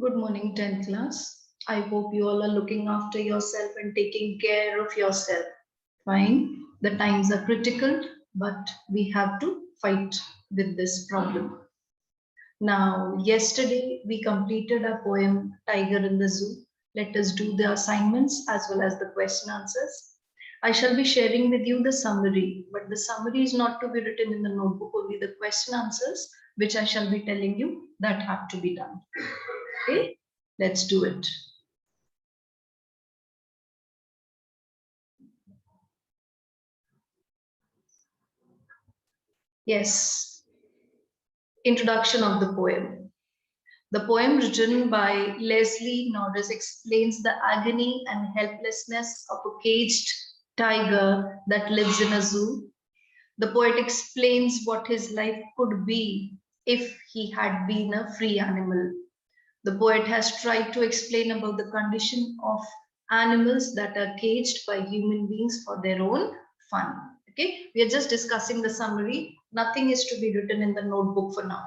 Good morning, 10th class. I hope you all are looking after yourself and taking care of yourself. Fine. The times are critical, but we have to fight with this problem. Now, yesterday we completed our poem Tiger in the Zoo. Let us do the assignments as well as the question answers. I shall be sharing with you the summary, but the summary is not to be written in the notebook, only the question answers, which I shall be telling you that have to be done. Okay, let's do it. Yes, introduction of the poem. The poem written by Leslie Norris explains the agony and helplessness of a caged tiger that lives in a zoo. The poet explains what his life could be if he had been a free animal. The poet has tried to explain about the condition of animals that are caged by human beings for their own fun. Okay, we are just discussing the summary. Nothing is to be written in the notebook for now.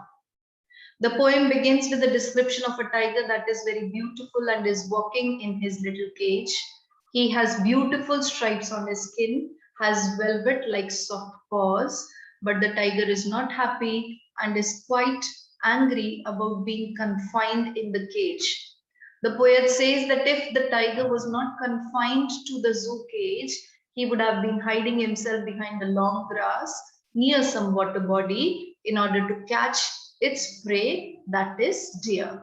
The poem begins with a description of a tiger that is very beautiful and is walking in his little cage. He has beautiful stripes on his skin, has velvet like soft paws, but the tiger is not happy and is quite angry about being confined in the cage. The poet says that if the tiger was not confined to the zoo cage, he would have been hiding himself behind the long grass near some water body in order to catch its prey, that is deer.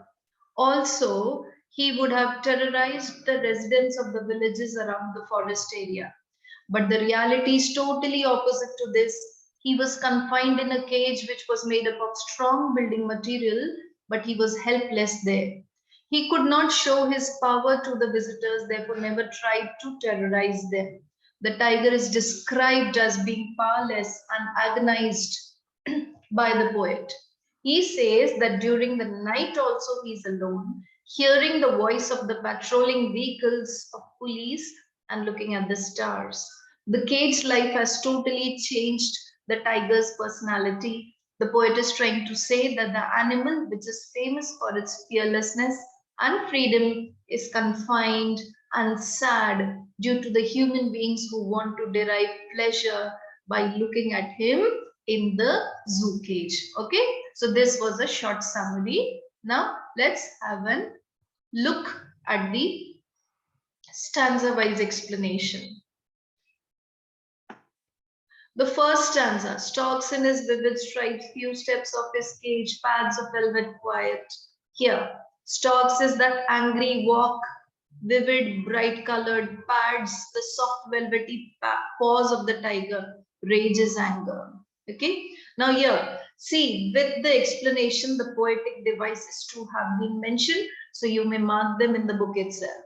Also, he would have terrorized the residents of the villages around the forest area. But the reality is totally opposite to this. He was confined in a cage which was made up of strong building material, but he was helpless there. He could not show his power to the visitors, therefore, never tried to terrorize them. The tiger is described as being powerless and agonized by the poet. He says that during the night also he is alone, hearing the voice of the patrolling vehicles of police and looking at the stars. The caged life has totally changed the tiger's personality. The poet is trying to say that the animal, which is famous for its fearlessness and freedom, is confined and sad due to the human beings who want to derive pleasure by looking at him in the zoo cage. Okay, so this was a short summary. Now let's have a look at the stanza wise explanation. The first stanza: stalks in his vivid stripes, few steps of his cage, pads of velvet quiet. Here, stalks is that angry walk, vivid, bright colored pads, the soft velvety paws of the tiger, rage is anger. Okay, now here, see, with the explanation, the poetic devices too have been mentioned, so you may mark them in the book itself.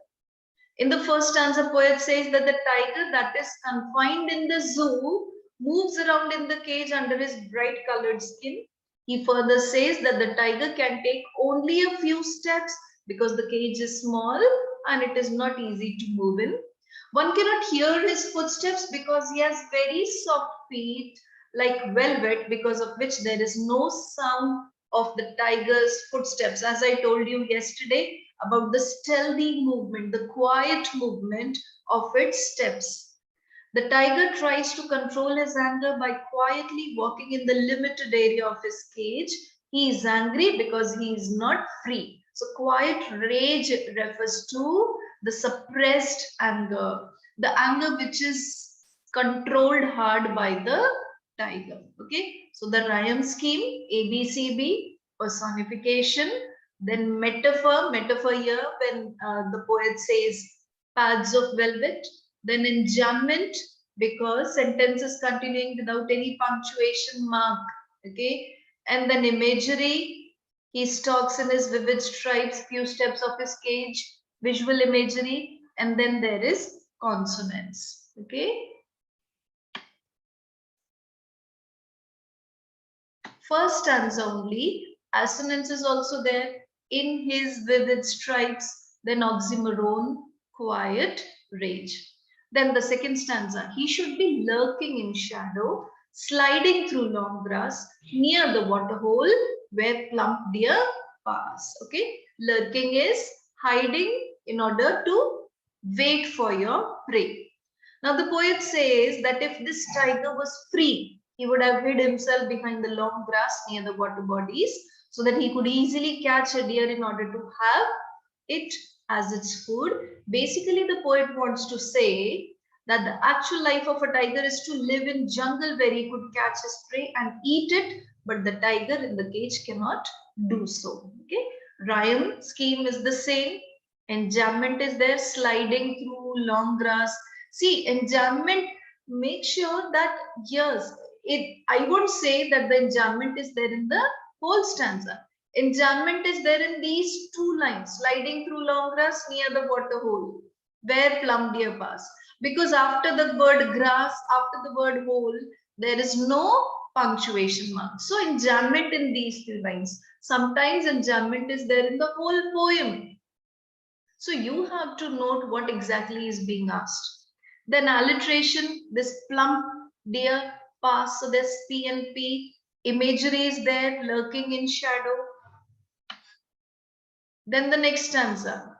In the first stanza, poet says that the tiger that is confined in the zoo moves around in the cage under his bright colored skin. He further says that the tiger can take only a few steps because the cage is small and it is not easy to move in. One cannot hear his footsteps because he has very soft feet like velvet, because of which there is no sound of the tiger's footsteps. As I told you yesterday about the stealthy movement, the quiet movement of its steps. The tiger tries to control his anger by quietly walking in the limited area of his cage. He is angry because he is not free. So quiet rage refers to the suppressed anger, the anger which is controlled hard by the tiger. Okay, so the rhyme scheme: ABCB, personification, then metaphor here when the poet says pads of velvet, then enjambment because sentence is continuing without any punctuation mark. Okay, and then imagery: he stalks in his vivid stripes, few steps of his cage, visual imagery, and then there is consonants. Okay, first stanza only, assonance is also there: in his vivid stripes, then oxymoron, quiet, rage. Then the second stanza: he should be lurking in shadow, sliding through long grass near the water hole where plump deer pass. Okay, lurking is hiding in order to wait for your prey. Now the poet says that if this tiger was free, he would have hid himself behind the long grass near the water bodies so that he could easily catch a deer in order to have it as its food. Basically, the poet wants to say that the actual life of a tiger is to live in jungle where he could catch his prey and eat it, but the tiger in the cage cannot do so. Okay, rhyme scheme is the same. Enjambment is there, sliding through long grass. See, enjambment, make sure that, yes, I won't say that the enjambment is there in the whole stanza. Enjambment is there in these two lines, sliding through long grass near the water hole, where plum deer pass. Because after the word grass, after the word hole, there is no punctuation mark. So enjambment in these two lines. Sometimes enjambment is there in the whole poem. So you have to note what exactly is being asked. Then alliteration, this plump deer pass, so there's P and P. Imagery is there, lurking in shadow. Then the next stanza.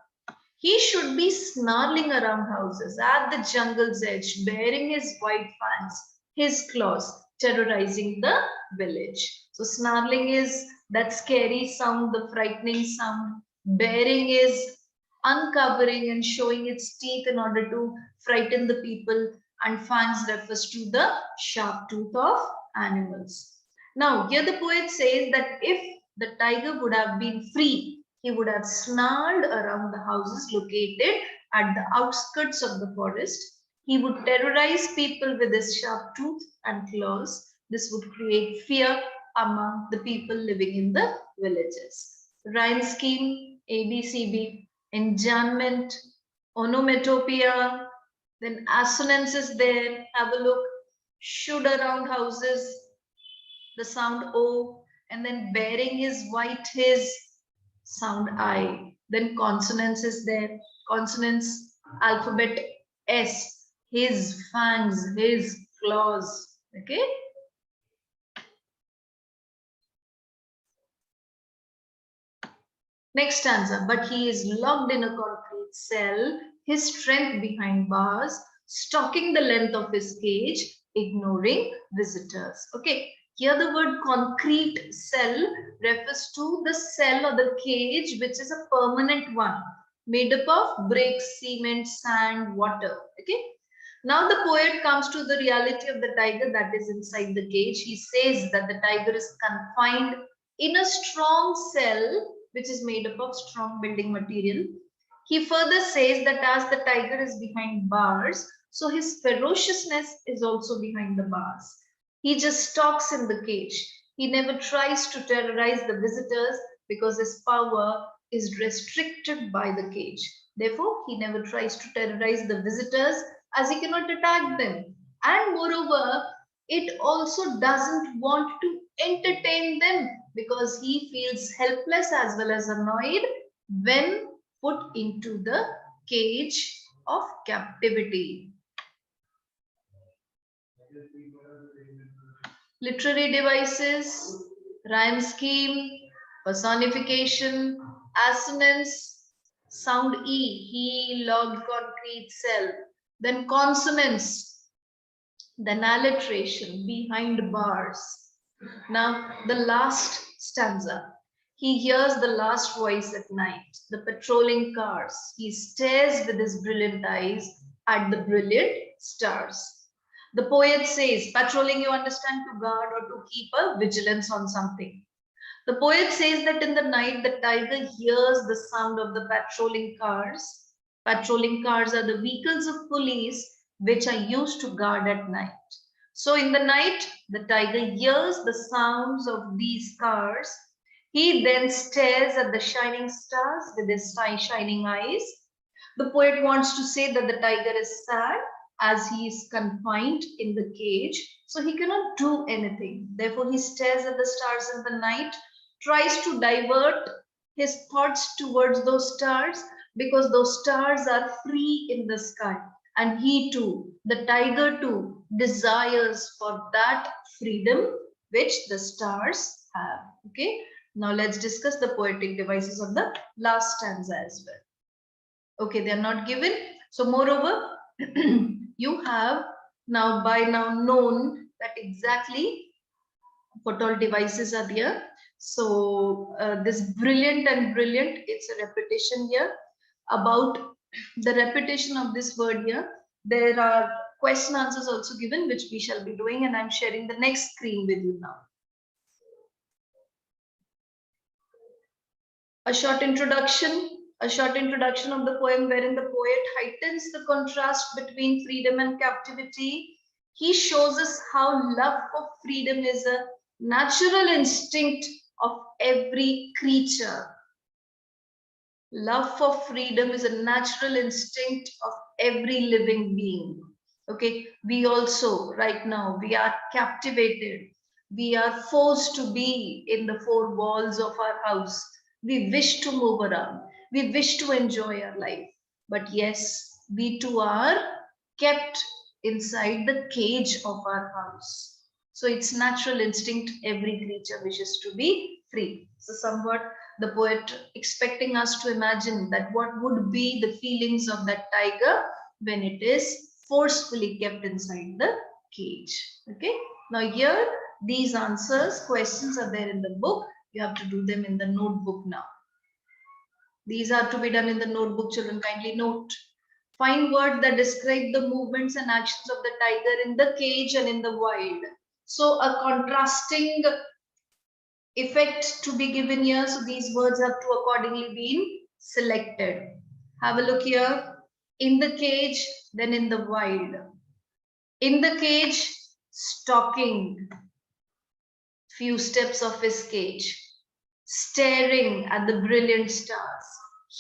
He should be snarling around houses at the jungle's edge, bearing his white fangs, his claws, terrorizing the village. So snarling is that scary sound, the frightening sound. Bearing is uncovering and showing its teeth in order to frighten the people. And fangs refers to the sharp tooth of animals. Now, here the poet says that if the tiger would have been free, he would have snarled around the houses located at the outskirts of the forest. He would terrorize people with his sharp tooth and claws. This would create fear among the people living in the villages. Rhyme scheme, ABCB, enjambment, onomatopoeia, then assonance is there. Have a look. Should around houses, the sound O, and then bearing his white his, sound I. Then consonants is there. Consonants, alphabet S, his fangs, his claws. Okay. Next stanza. But he is locked in a concrete cell, his strength behind bars, stalking the length of his cage, ignoring visitors. Okay. Here the word concrete cell refers to the cell or the cage which is a permanent one made up of bricks, cement, sand, water. Okay. Now the poet comes to the reality of the tiger that is inside the cage. He says that the tiger is confined in a strong cell which is made up of strong building material. He further says that as the tiger is behind bars, so his ferociousness is also behind the bars. He just stalks in the cage. He never tries to terrorize the visitors because his power is restricted by the cage. Therefore, he never tries to terrorize the visitors as he cannot attack them. And moreover, it also doesn't want to entertain them because he feels helpless as well as annoyed when put into the cage of captivity. Literary devices, rhyme scheme, personification, assonance, sound E, he logged concrete cell. Then consonants, then alliteration, behind bars. Now the last stanza. He hears the last voice at night, the patrolling cars. He stares with his brilliant eyes at the brilliant stars. The poet says, patrolling, you understand, to guard or to keep a vigilance on something. The poet says that in the night, the tiger hears the sound of the patrolling cars. Patrolling cars are the vehicles of police which are used to guard at night. So in the night, the tiger hears the sounds of these cars. He then stares at the shining stars with his shining eyes. The poet wants to say that the tiger is sad as he is confined in the cage, so he cannot do anything. Therefore, he stares at the stars in the night, tries to divert his thoughts towards those stars because those stars are free in the sky. And he too, the tiger too, desires for that freedom which the stars have. Okay. Now let's discuss the poetic devices of the last stanza as well. Okay, they are not given. So moreover, you have now by now known that exactly what all devices are there. So this brilliant and brilliant, it's a repetition here. About the repetition of this word here, there are question answers also given, which we shall be doing, and I'm sharing the next screen with you now. A short introduction of the poem wherein the poet heightens the contrast between freedom and captivity. He shows us how love for freedom is a natural instinct of every creature. Love for freedom is a natural instinct of every living being. Okay, we also right now, we are captivated. We are forced to be in the four walls of our house. We wish to move around. We wish to enjoy our life. But yes, we too are kept inside the cage of our house. So it's natural instinct. Every creature wishes to be free. So somewhat the poet expecting us to imagine that what would be the feelings of that tiger when it is forcefully kept inside the cage. Okay, now here these answers, questions are there in the book. You have to do them in the notebook now. These are to be done in the notebook, children. Kindly note. Find words that describe the movements and actions of the tiger in the cage and in the wild. So a contrasting effect to be given here. So these words have to accordingly be selected. Have a look here. In the cage, then in the wild. In the cage, stalking few steps of his cage, staring at the brilliant stars,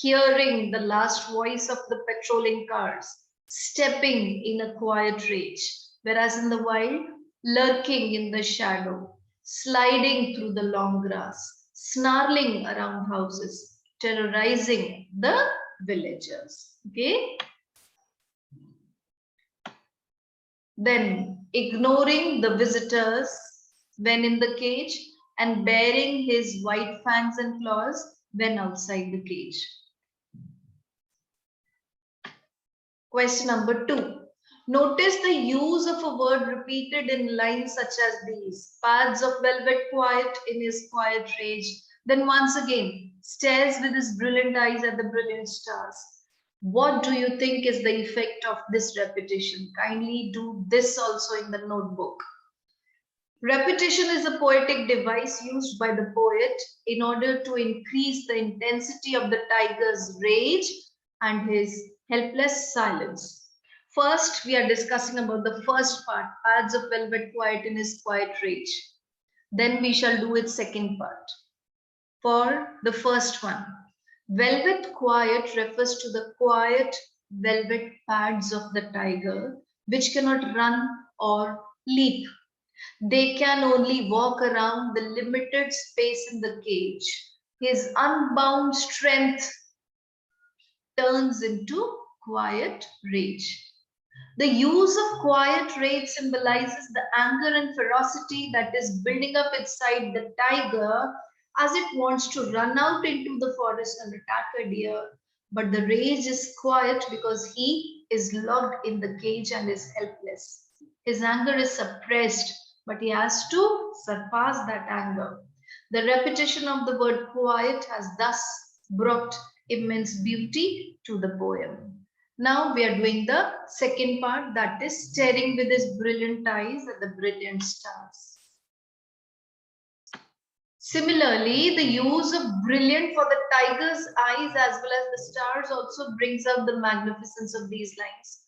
hearing the last voice of the patrolling cars, stepping in a quiet rage. Whereas in the wild, lurking in the shadow, sliding through the long grass, snarling around houses, terrorizing the villagers. Okay. Then ignoring the visitors when in the cage and baring his white fangs and claws when outside the cage. Question number 2. Notice the use of a word repeated in lines such as these. Pads of velvet quiet in his quiet rage. Then once again, stares with his brilliant eyes at the brilliant stars. What do you think is the effect of this repetition? Kindly do this also in the notebook. Repetition is a poetic device used by the poet in order to increase the intensity of the tiger's rage and his helpless silence. First, we are discussing about the first part, pads of velvet quiet in his quiet rage. Then we shall do its second part. For the first one, velvet quiet refers to the quiet velvet pads of the tiger, which cannot run or leap. They can only walk around the limited space in the cage. His unbound strength turns into quiet rage. The use of quiet rage symbolizes the anger and ferocity that is building up inside the tiger as it wants to run out into the forest and attack a deer. But the rage is quiet because he is locked in the cage and is helpless. His anger is suppressed, but he has to surpass that anger. The repetition of the word quiet has thus brought immense beauty to the poem. Now we are doing the second part, that is staring with his brilliant eyes at the brilliant stars. Similarly, the use of brilliant for the tiger's eyes as well as the stars also brings out the magnificence of these lines.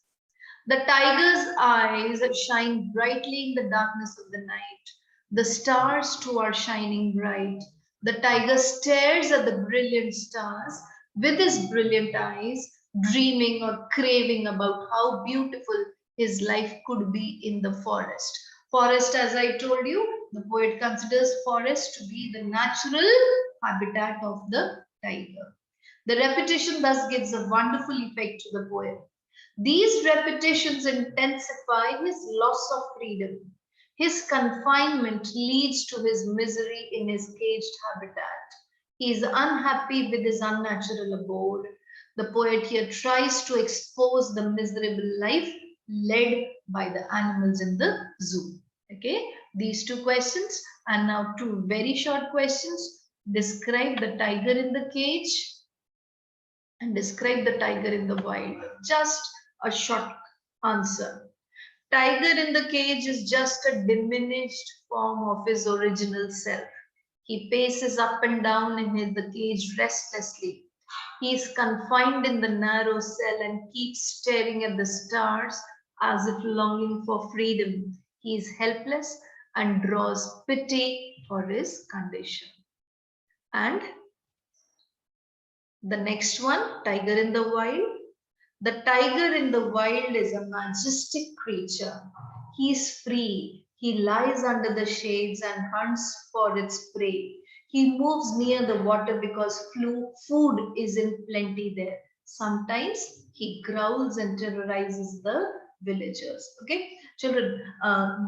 The tiger's eyes shine brightly in the darkness of the night. The stars too are shining bright. The tiger stares at the brilliant stars with his brilliant eyes, dreaming or craving about how beautiful his life could be in the forest. Forest, as I told you, the poet considers forest to be the natural habitat of the tiger. The repetition thus gives a wonderful effect to the poem. These repetitions intensify his loss of freedom. His confinement leads to his misery in his caged habitat. He is unhappy with his unnatural abode. The poet here tries to expose the miserable life led by the animals in the zoo. Okay, these two questions, and now two very short questions. Describe the tiger in the cage and describe the tiger in the wild. Just a short answer. Tiger in the cage is just a diminished form of his original self. He paces up and down in the cage restlessly. He is confined in the narrow cell and keeps staring at the stars as if longing for freedom. He is helpless and draws pity for his condition. And the next one, tiger in the wild. The tiger in the wild is a majestic creature. He is free. He lies under the shades and hunts for its prey. He moves near the water because food is in plenty there. Sometimes he growls and terrorizes the villagers. Okay, children,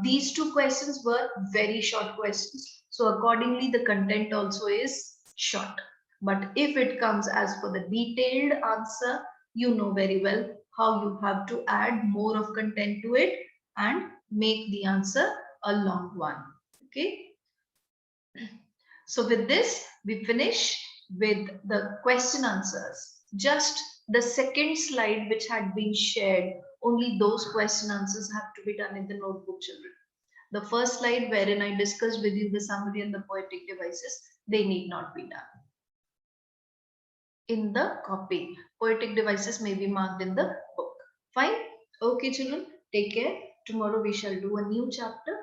these two questions were very short questions. So accordingly, the content also is short. But if it comes as for the detailed answer, you know very well how you have to add more of content to it and make the answer a long one. Okay. So with this, we finish with the question answers. Just the second slide which had been shared, only those question answers have to be done in the notebook, children. The first slide wherein I discussed with you the summary and the poetic devices, they need not be done in the copy. Poetic devices may be marked in the book. Fine. Okay, children, take care. Tomorrow we shall do a new chapter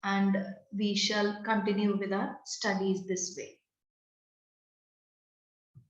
and we shall continue with our studies this way.